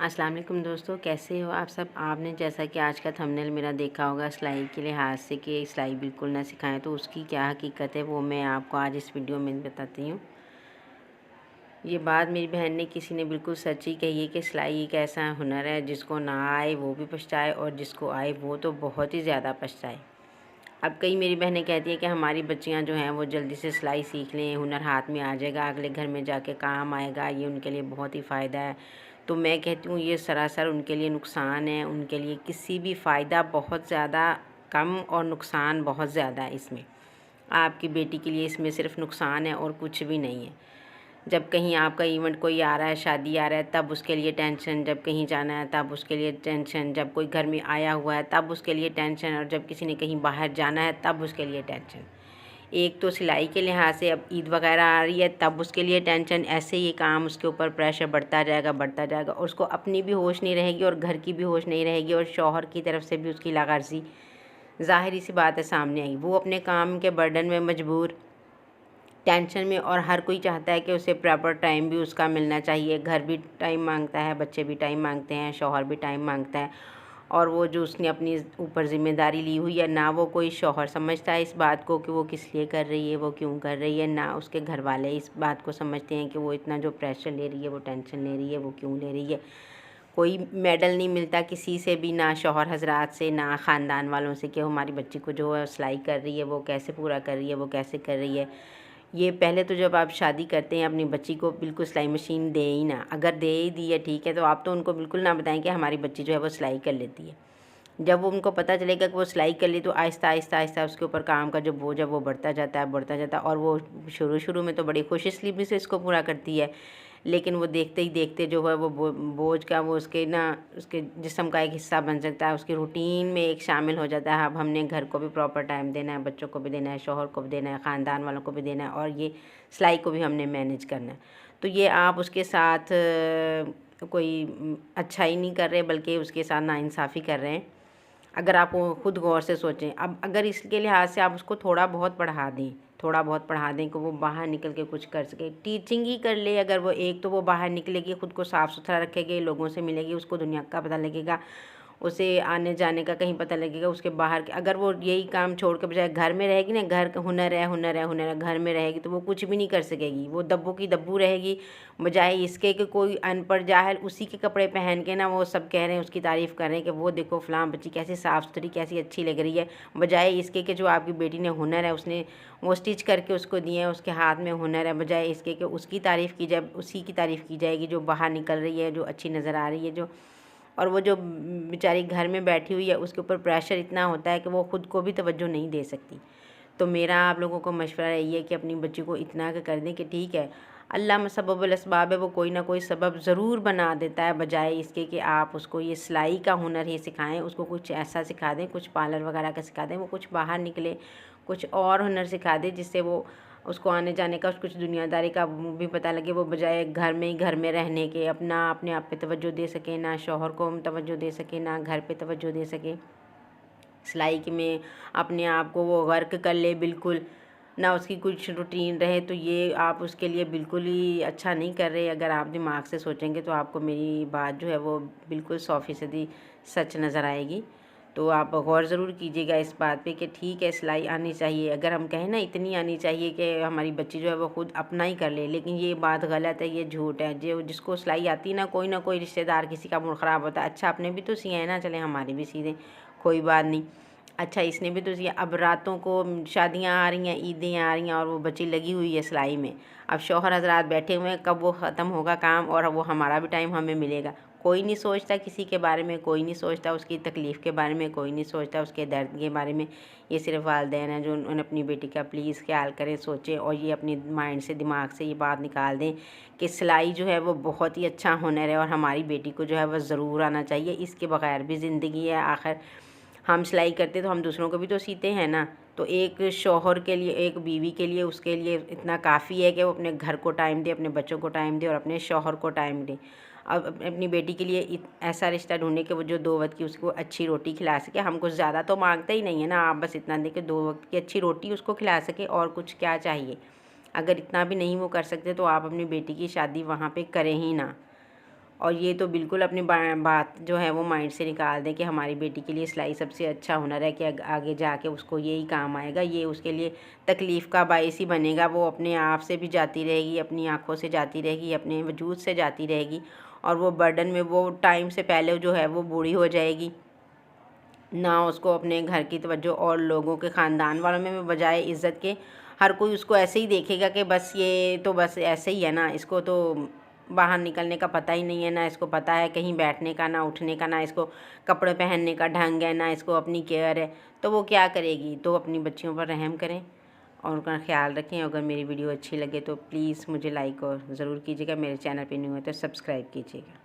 अस्सलाम वालेकुम दोस्तों, कैसे हो आप सब। आपने जैसा कि आज का थंबनेल मेरा देखा होगा सिलाई के लिहाज से कि सिलाई बिल्कुल ना सिखाएं, तो उसकी क्या हकीकत है वो मैं आपको आज इस वीडियो में बताती हूँ। ये बात मेरी बहन ने किसी ने बिल्कुल सच ही कही है कि सिलाई एक ऐसा हुनर है जिसको ना आए वो भी पछताए और जिसको आए वो तो बहुत ही ज़्यादा पछताए। अब कई मेरी बहनें कहती हैं कि हमारी बच्चियां जो हैं वो जल्दी से सिलाई सीख लें, हुनर हाथ में आ जाएगा, अगले घर में जाके काम आएगा, ये उनके लिए बहुत ही फ़ायदा है। तो मैं कहती हूँ ये सरासर उनके लिए नुकसान है। उनके लिए किसी भी फ़ायदा बहुत ज़्यादा कम और नुकसान बहुत ज़्यादा है इसमें। आपकी बेटी के लिए इसमें सिर्फ नुकसान है और कुछ भी नहीं है। जब कहीं आपका इवेंट कोई आ रहा है, शादी आ रहा है, तब उसके लिए टेंशन, जब कहीं जाना है तब उसके लिए टेंशन, जब कोई घर में आया हुआ है तब उसके लिए टेंशन, और जब किसी ने कहीं बाहर जाना है तब उसके लिए टेंशन। एक तो सिलाई के लिहाज से अब ईद वगैरह आ रही है तब उसके लिए टेंशन। ऐसे ये काम उसके ऊपर प्रेशर बढ़ता जाएगा और उसको अपनी भी होश नहीं रहेगी और घर की भी होश नहीं रहेगी और शौहर की तरफ से भी उसकी लागार्जी ज़ाहिरी सी बात है सामने आई। वो अपने काम के बर्डन में मजबूर, टेंशन में, और हर कोई चाहता है कि उसे प्रॉपर टाइम भी उसका मिलना चाहिए। घर भी टाइम मांगता है, बच्चे भी टाइम मांगते हैं, शौहर भी टाइम मांगता है। और वो जो उसने अपनी ऊपर ज़िम्मेदारी ली हुई है, ना वो कोई शौहर समझता है इस बात को कि वो किस लिए कर रही है, वो क्यों कर रही है, ना उसके घर वाले इस बात को समझते हैं कि वो इतना जो प्रेशर ले रही है, वो टेंशन ले रही है, वो क्यों ले रही है। कोई मेडल नहीं मिलता किसी से भी, ना शौहर हजरात से, ना ख़ानदान वालों से, कि हमारी बच्ची को जो है सिलाई कर रही है वो कैसे पूरा कर रही है, वो कैसे कर रही है। ये पहले तो जब आप शादी करते हैं अपनी बच्ची को बिल्कुल सिलाई मशीन दे ही ना, अगर दे ही दी है ठीक है, तो आप तो उनको बिल्कुल ना बताएं कि हमारी बच्ची जो है वो सिलाई कर लेती है। जब वो उनको पता चलेगा कि वो सिलाई कर ली, तो आहिस्ता आहिस्ता आहिस्ता उसके ऊपर काम का जो बोझ है वो बढ़ता जाता है। और वो शुरू में तो बड़ी खुशनसीबी से इसको पूरा करती है, लेकिन वो देखते ही देखते जो है वो बोझ का वो उसके जिस्म का एक हिस्सा बन सकता है, उसकी रूटीन में एक शामिल हो जाता है। अब हमने घर को भी प्रॉपर टाइम देना है, बच्चों को भी देना है, शौहर को भी देना है, ख़ानदान वालों को भी देना है, और ये सिलाई को भी हमने मैनेज करना है। तो ये आप उसके साथ कोई अच्छा ही नहीं कर रहे, बल्कि उसके साथ नाइंसाफ़ी कर रहे हैं। अगर आप वो खुद गौर से सोचें, अब अगर इसके लिहाज से आप उसको थोड़ा बहुत पढ़ा दें कि वो बाहर निकल के कुछ कर सके, टीचिंग ही कर ले। अगर वो एक तो वो बाहर निकलेगी, ख़ुद को साफ़ सुथरा रखेगी, लोगों से मिलेगी, उसको दुनिया का पता लगेगा, उसे आने जाने का कहीं पता लगेगा, उसके बाहर के अगर वो यही काम छोड़ के बजाय घर में रहेगी ना, घर का हुनर है, घर में रहेगी तो वो कुछ भी नहीं कर सकेगी। वो दब्बू की दब्बू रहेगी, बजाय इसके कि कोई अनपढ़ जाहिल उसी के कपड़े पहन के ना वो सब कह रहे हैं, उसकी तारीफ़ कर रहे हैं कि वो देखो फ़लाँ बच्ची कैसी साफ़ सुथरी, कैसी अच्छी लग रही है, बजाय इसके कि जो आपकी बेटी ने हुनर है उसने वो स्टिच करके उसको दिए हैं, उसके हाथ में हुनर है, बजाय इसके कि उसकी तारीफ़ की जाए, उसी की तारीफ़ की जाएगी जो बाहर निकल रही है, जो अच्छी नज़र आ रही है जो। और वो जो बेचारी घर में बैठी हुई है उसके ऊपर प्रेशर इतना होता है कि वो ख़ुद को भी तवज्जो नहीं दे सकती। तो मेरा आप लोगों को मशवरा यही है कि अपनी बच्ची को इतना कर दें कि ठीक है, अल्लाह में सबबुल असबाब है, वो कोई ना कोई सबब ज़रूर बना देता है, बजाय इसके कि आप उसको ये सिलाई का हुनर ही सिखाएं। उसको कुछ ऐसा सिखा दें, कुछ पार्लर वगैरह का सिखा दें, वो कुछ बाहर निकले, कुछ और हुनर सिखा दें जिससे वो उसको आने जाने का कुछ दुनियादारी का भी पता लगे। वो बजाय घर में रहने के अपने आप पे तवज्जो दे सके, ना शौहर को तवज्जो दे सके, ना घर पे तवज्जो दे सके। सिलाई के में अपने आप को वो गर्क कर ले बिल्कुल, ना उसकी कुछ रूटीन रहे, तो ये आप उसके लिए बिल्कुल ही अच्छा नहीं कर रहे। अगर आप दिमाग से सोचेंगे तो आपको मेरी बात जो है वो बिल्कुल 100% सच नज़र आएगी। तो आप गौर ज़रूर कीजिएगा इस बात पे कि ठीक है सिलाई आनी चाहिए। अगर हम कहें ना इतनी आनी चाहिए कि हमारी बच्ची जो है वो खुद अपना ही कर ले, लेकिन ये बात गलत है, ये झूठ है। जो जिसको सिलाई आती है ना कोई रिश्तेदार किसी का मूड ख़राब होता है, अच्छा आपने भी तो सिया है ना, चले हमारी भी सी दें, कोई बात नहीं, अच्छा इसने भी तो सिया। अब रातों को शादियां आ रही हैं, ईदें आ रही हैं, और वो बच्ची लगी हुई है सिलाई में। अब शौहर हजरात बैठे हुए हैं, कब वो ख़त्म होगा काम और वो हमारा भी टाइम हमें मिलेगा। कोई नहीं सोचता किसी के बारे में, कोई नहीं सोचता उसकी तकलीफ़ के बारे में, कोई नहीं सोचता उसके दर्द के बारे में। ये सिर्फ वालिदैन हैं जो उन्होंने अपनी बेटी का प्लीज़ ख्याल करें, सोचें, और ये अपने माइंड से, दिमाग से ये बात निकाल दें कि सिलाई जो है वो बहुत ही अच्छा हुनर है और हमारी बेटी को जो है वह ज़रूर आना चाहिए। इसके बगैर भी ज़िंदगी है। आखिर हम सिलाई करते तो हम दूसरों को भी तो सीते हैं ना। तो एक शौहर के लिए, एक बीवी के लिए, उसके लिए इतना काफ़ी है कि वो अपने घर को टाइम दे, अपने बच्चों को टाइम दे और अपने शौहर को टाइम दे। अब अपनी बेटी के लिए ऐसा रिश्ता ढूंढे कि वो जो 2 वक्त की उसको अच्छी रोटी खिला सके। हम कुछ ज़्यादा तो मांगते ही नहीं है ना, आप बस इतना दें कि 2 वक्त की अच्छी रोटी उसको खिला सके, और कुछ क्या चाहिए। अगर इतना भी नहीं वो कर सकते तो आप अपनी बेटी की शादी वहाँ पे करें ही ना। और ये तो बिल्कुल अपनी बात जो है वो माइंड से निकाल दें कि हमारी बेटी के लिए सिलाई सबसे अच्छा हुनर है कि आगे जाके उसको यही काम आएगा, ये उसके लिए तकलीफ़ का बायस ही बनेगा। वो अपने आप से भी जाती रहेगी, अपनी आँखों से जाती रहेगी, अपने वजूद से जाती रहेगी, और वो बर्डन में वो टाइम से पहले जो है वो बूढ़ी हो जाएगी। ना उसको अपने घर की तवज्जो और लोगों के ख़ानदान वालों में बजाय इज़्ज़त के हर कोई उसको ऐसे ही देखेगा कि बस ये तो बस ऐसे ही है ना, इसको तो बाहर निकलने का पता ही नहीं है, ना इसको पता है कहीं बैठने का, ना उठने का, ना इसको कपड़े पहनने का ढंग है, ना इसको अपनी केयर है, तो वो क्या करेगी। तो अपनी बच्चियों पर रहम करें और उनका ख्याल रखें। अगर मेरी वीडियो अच्छी लगे तो प्लीज़ मुझे लाइक और ज़रूर कीजिएगा। मेरे चैनल पर न्यू है तो सब्सक्राइब कीजिएगा।